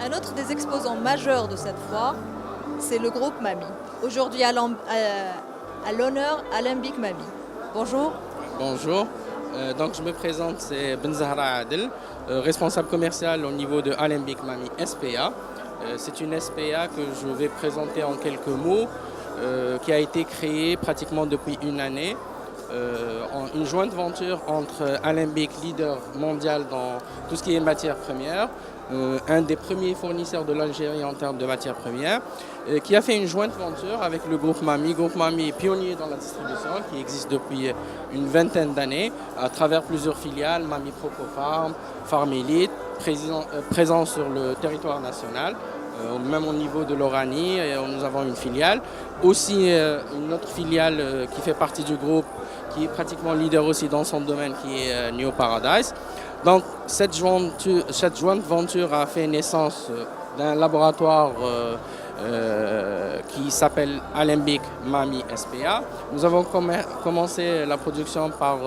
Un autre des exposants majeurs de cette foire, c'est le groupe Mami. Aujourd'hui à l'honneur Alembic Mami. Bonjour. Bonjour. Donc je me présente, c'est Benzahra Adel, responsable commercial au niveau de Alembic Mami SPA. C'est une SPA que je vais présenter en quelques mots, qui a été créée pratiquement depuis une année. Une jointe venture entre Alembic, leader mondial dans tout ce qui est matières premières, un des premiers fournisseurs de l'Algérie en termes de matières premières, qui a fait une jointe venture avec le groupe Mami. Groupe Mami pionnier dans la distribution, qui existe depuis une vingtaine d'années, à travers plusieurs filiales, Mami Propofarm, Farm Elite, présent sur le territoire national. Même au niveau de l'Oranie, nous avons une filiale. Aussi une autre filiale qui fait partie du groupe, qui est pratiquement leader aussi dans son domaine, qui est Neo Paradise. Donc cette jointe venture a fait naissance d'un laboratoire qui s'appelle Alembic Mami SPA. Nous avons commencé la production par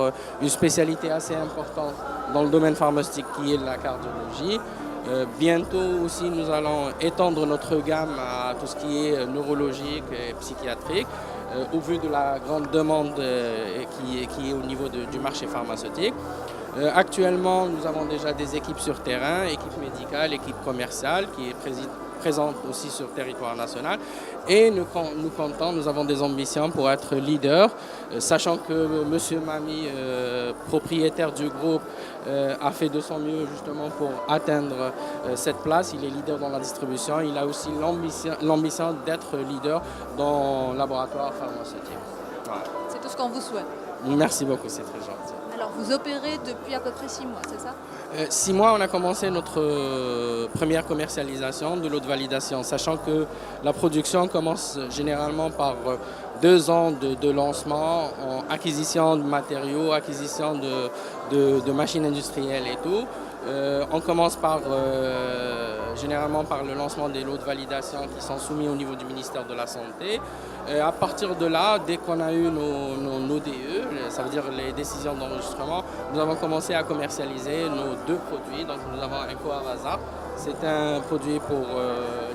une spécialité assez importante dans le domaine pharmaceutique, qui est la cardiologie. Bientôt aussi, nous allons étendre notre gamme à tout ce qui est neurologique et psychiatrique, au vu de la grande demande qui est au niveau du marché pharmaceutique. Actuellement, nous avons déjà des équipes sur terrain, équipe médicale, équipe commerciale qui est présente aussi sur le territoire national. Et nous avons des ambitions pour être leader, sachant que M. Mami, propriétaire du groupe, a fait de son mieux justement pour atteindre cette place. Il est leader dans la distribution. Il a aussi l'ambition d'être leader dans le laboratoire pharmaceutique. Voilà. C'est tout ce qu'on vous souhaite. Merci beaucoup, c'est très gentil. Alors vous opérez depuis à peu près 6 mois, c'est ça? 6 mois, on a commencé notre première commercialisation de l'eau de validation, sachant que la production commence généralement par 2 ans de lancement, en acquisition de matériaux, acquisition de machines industrielles et tout. On commence généralement par le lancement des lots de validation qui sont soumis au niveau du ministère de la Santé. À partir de là, dès qu'on a eu nos DE, ça veut dire les décisions d'enregistrement, nous avons commencé à commercialiser nos 2 produits. Donc nous avons un Coavasa, c'est un produit pour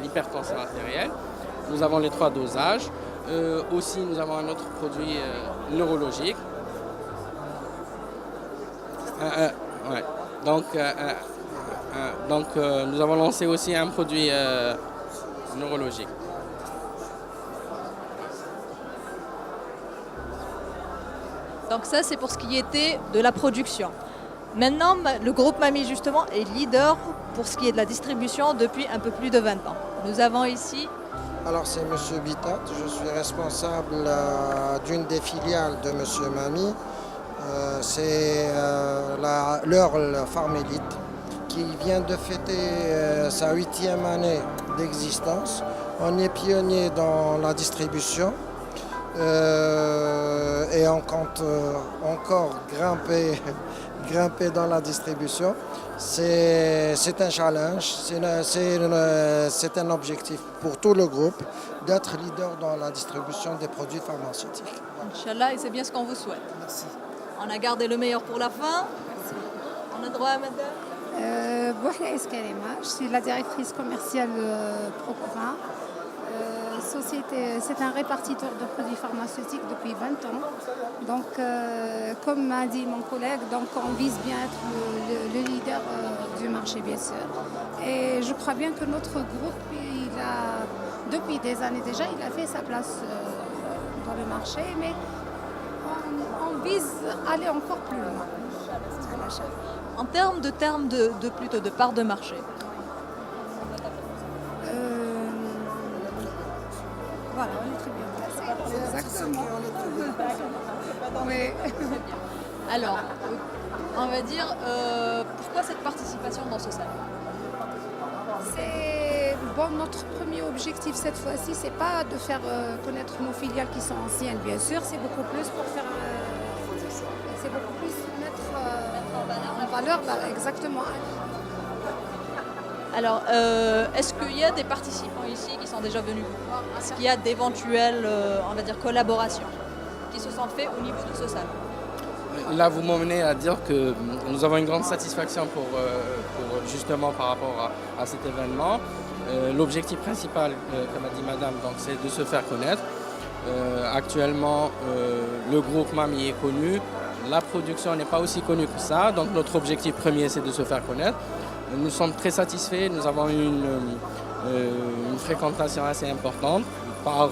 l'hypertension artérielle. Nous avons les 3 dosages. Aussi, nous avons un autre produit neurologique. Ouais. Donc, nous avons lancé aussi un produit neurologique. Donc ça, c'est pour ce qui était de la production. Maintenant, le groupe Mami, justement, est leader pour ce qui est de la distribution depuis un peu plus de 20 ans. Nous avons ici... Alors c'est M. Bitat, je suis responsable d'une des filiales de M. Mami. C'est l'Earl Farm Elite qui vient de fêter sa 8e année d'existence. On est pionnier dans la distribution et on compte encore grimper dans la distribution. C'est un challenge, c'est un objectif pour tout le groupe d'être leader dans la distribution des produits pharmaceutiques. Inch'Allah, et c'est bien ce qu'on vous souhaite. Merci. On a gardé le meilleur pour la fin. On a droit à madame. Bouhla Eskarema, je suis la directrice commerciale Propofarm. C'est un répartiteur de produits pharmaceutiques depuis 20 ans. Donc, comme m'a dit mon collègue, donc on vise bien être le leader du marché, bien sûr. Et je crois bien que notre groupe, depuis des années déjà, il a fait sa place dans le marché, mais on vise aller encore plus loin. En termes de part de marché. Voilà, on est très bien placé. Exactement. Oui. Alors, on va dire, pourquoi cette participation dans ce salon? Notre premier objectif cette fois-ci, c'est pas de faire connaître nos filiales qui sont anciennes, bien sûr, c'est beaucoup plus pour faire... c'est beaucoup plus mettre en valeur, exactement. Alors, est-ce qu'il y a des participants ici qui sont déjà venus vous voir? Est-ce qu'il y a d'éventuelles, on va dire, collaborations qui se sont faites au niveau de ce salon? Là, vous m'emmenez à dire que nous avons une grande satisfaction pour justement par rapport à cet événement. L'objectif principal, comme a dit Madame, donc, c'est de se faire connaître. Actuellement, le groupe Mami est connu. La production n'est pas aussi connue que ça. Donc notre objectif premier, c'est de se faire connaître. Nous sommes très satisfaits. Nous avons une fréquentation assez importante par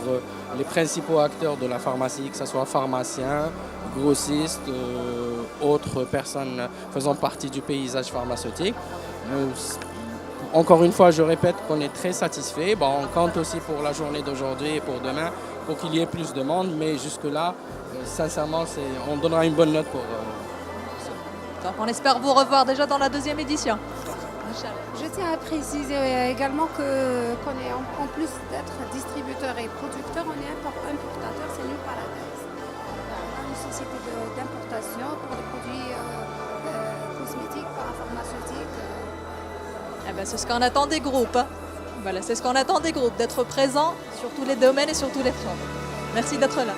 les principaux acteurs de la pharmacie, que ce soit pharmaciens, grossistes, autres personnes faisant partie du paysage pharmaceutique. Encore une fois, je répète qu'on est très satisfait. Bon, on compte aussi pour la journée d'aujourd'hui et pour demain pour qu'il y ait plus de monde, mais jusque-là, sincèrement, on donnera une bonne note pour ça. Donc on espère vous revoir déjà dans la deuxième édition. Je tiens à préciser également qu'on est, en plus d'être distributeur et producteur, on est importateur, c'est New Paradise. On a une société d'importation pour les produits cosmétiques, pharmaceutiques. Eh ben, c'est ce qu'on attend des groupes. Hein. Voilà, c'est ce qu'on attend des groupes, d'être présents sur tous les domaines et sur tous les fronts. Merci d'être là.